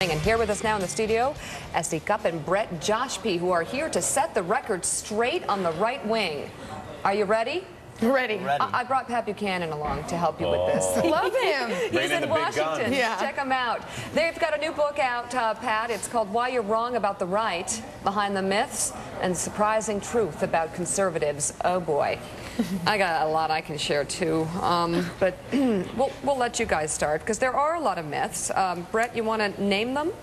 And here with us now in the studio, Cupp and Joshpe, who are here to set the record straight on the right wing. Are you ready? Ready. I brought Pat Buchanan along to help you with this. Love him. He's in Washington. Yeah. Check him out. They've got a new book out, Pat. It's called Why You're Wrong About the Right, Behind the Myths and Surprising Truth About Conservatives. Oh, boy. I got a lot I can share, too. But we'll let you guys start, because there are a lot of myths. Brett, you want to name them?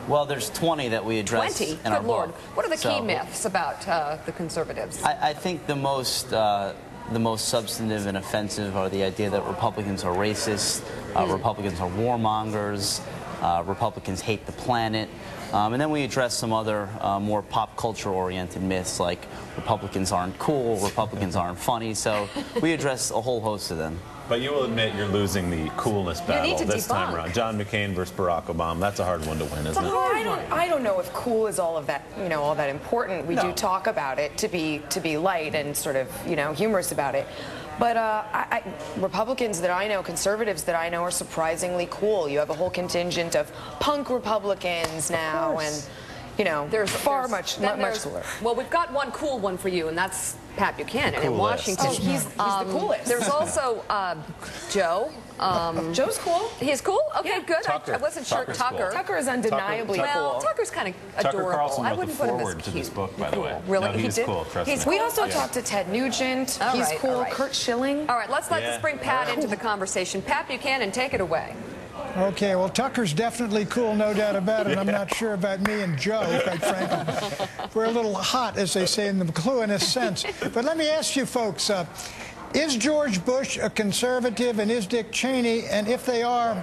Well, there's 20 that we address 20? in our Good Lord. book. What are the key myths about the conservatives? I think the most substantive and offensive are the idea that Republicans are racist, Republicans are warmongers, Republicans hate the planet. And then we address some other more pop culture-oriented myths, like Republicans aren't cool, Republicans aren't funny. So we address a whole host of them. But you will admit you're losing the coolness battle this time around. John McCain versus Barack Obama. That's a hard one to win, isn't it? I don't know if cool is all of that, all that important. We do talk about it to be light and sort of, humorous about it. But Republicans that I know, conservatives that I know, are surprisingly cool. You have a whole contingent of punk Republicans now, and there's much cooler. Well, we've got one cool one for you, and that's Pat Buchanan in Washington. Oh, he's the coolest. There's also Joe. Joe's cool. He's cool? Okay, yeah. good. Tucker. I wasn't sure. Tucker's Tucker. cool. Tucker is undeniably cool. Well, Tucker's kind of adorable. Tucker Carlson I wrote wouldn't the put him as foreword to cute. this book, by the way. Really? No, he's cool. Trust me. We also talked to Ted Nugent. He's cool. All right. Kurt Schilling. All right, let's bring Pat into the conversation. Pat Buchanan, take it away. Okay, well, Tucker's definitely cool, no doubt about it. I'm not sure about me and Joe, quite frankly. We're a little hot, as they say in the McLuhanist sense. But let me ask you folks, is George Bush a conservative and is Dick Cheney? And if they are,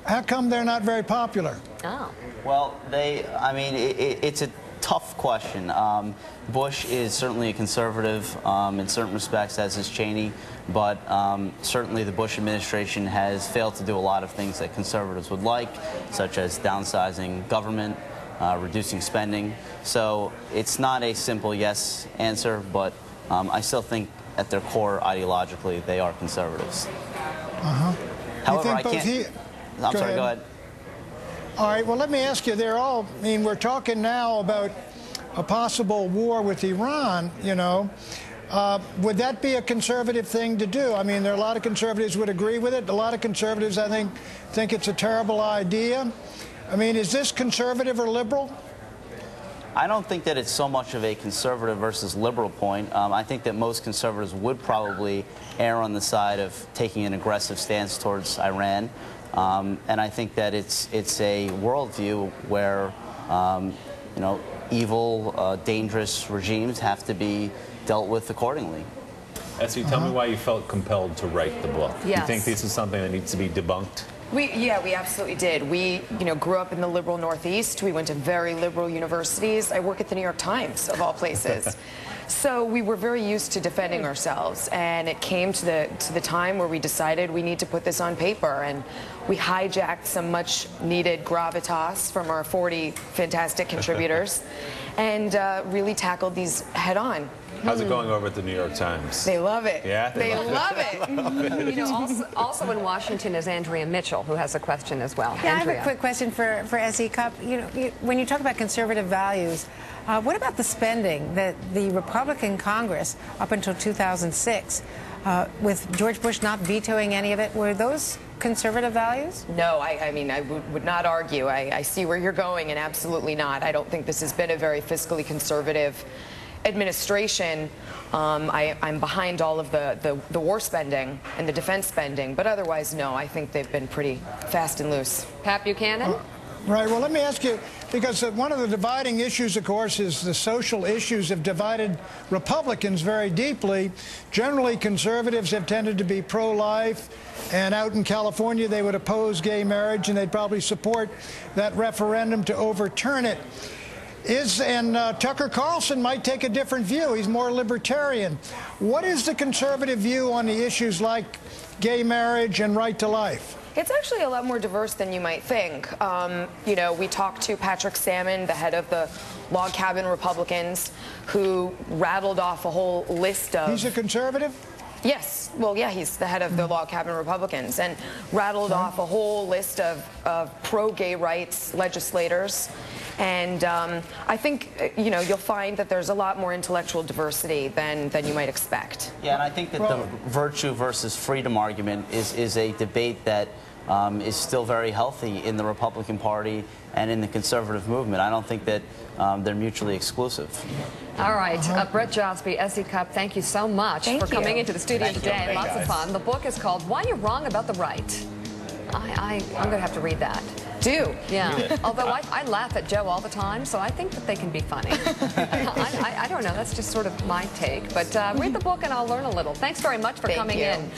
how come they're not very popular? Oh. Well, it's a tough question. Bush is certainly a conservative in certain respects, as is Cheney, but certainly the Bush administration has failed to do a lot of things that conservatives would like, such as downsizing government, reducing spending. So it's not a simple yes answer, but I still think at their core, ideologically, they are conservatives. However, I can't... I'm sorry, go ahead. All right, well, let me ask you, we're talking now about a possible war with Iran, would that be a conservative thing to do? I mean, there are a lot of conservatives would agree with it. A lot of conservatives, I think it's a terrible idea. I mean, is this conservative or liberal? I don't think that it's so much of a conservative versus liberal point. I think that most conservatives would probably err on the side of taking an aggressive stance towards Iran. And I think that it's a worldview where, evil, dangerous regimes have to be dealt with accordingly. Essie, tell me why you felt compelled to write the book. Yes. You think this is something that needs to be debunked? We absolutely did. We, grew up in the liberal Northeast. We went to very liberal universities. I work at the New York Times, of all places. So we were very used to defending ourselves, and it came to the time where we decided we need to put this on paper, and we hijacked some much-needed gravitas from our 40 fantastic contributors and really tackled these head-on. How's it going over at the New York Times? They love it. Yeah? They love it. Also in Washington is Andrea Mitchell, who has a question as well. Yeah, Andrea. I have a quick question for Cupp. When you talk about conservative values, what about the spending that the Republican Congress, up until 2006, with George Bush not vetoing any of it, were those conservative values? No, I would not argue. I see where you're going, and absolutely not. I don't think this has been a very fiscally conservative administration. I'm behind all of the war spending and the defense spending, but otherwise, no, I think they've been pretty fast and loose. Pat Buchanan? Right, well, let me ask you, because one of the dividing issues, of course, is the social issues have divided Republicans very deeply. Generally, conservatives have tended to be pro-life, and out in California, they would oppose gay marriage, and they'd probably support that referendum to overturn it. Tucker Carlson might take a different view. He's more libertarian. What is the conservative view on the issues like gay marriage and right to life? It's actually a lot more diverse than you might think. We talked to Patrick Salmon, the head of the Log Cabin Republicans, who rattled off a whole list of... He's a conservative? Yes. Well, yeah, he's the head of the Law Cabinet Republicans, and rattled off a whole list of pro-gay rights legislators. And I think, you know, you'll find that there's a lot more intellectual diversity than you might expect. Yeah, and I think that the virtue versus freedom argument is a debate that is still very healthy in the Republican Party and in the conservative movement. I don't think that they're mutually exclusive. All right, Brett Joshpe, S.E. Cupp, thank you so much for coming into the studio today. Lots of fun. The book is called Why You're Wrong About the Right. I'm going to have to read that. Do. Yeah. Although I laugh at Joe all the time, so I think that they can be funny. I don't know. That's just sort of my take. But read the book and I'll learn a little. Thanks very much for coming in.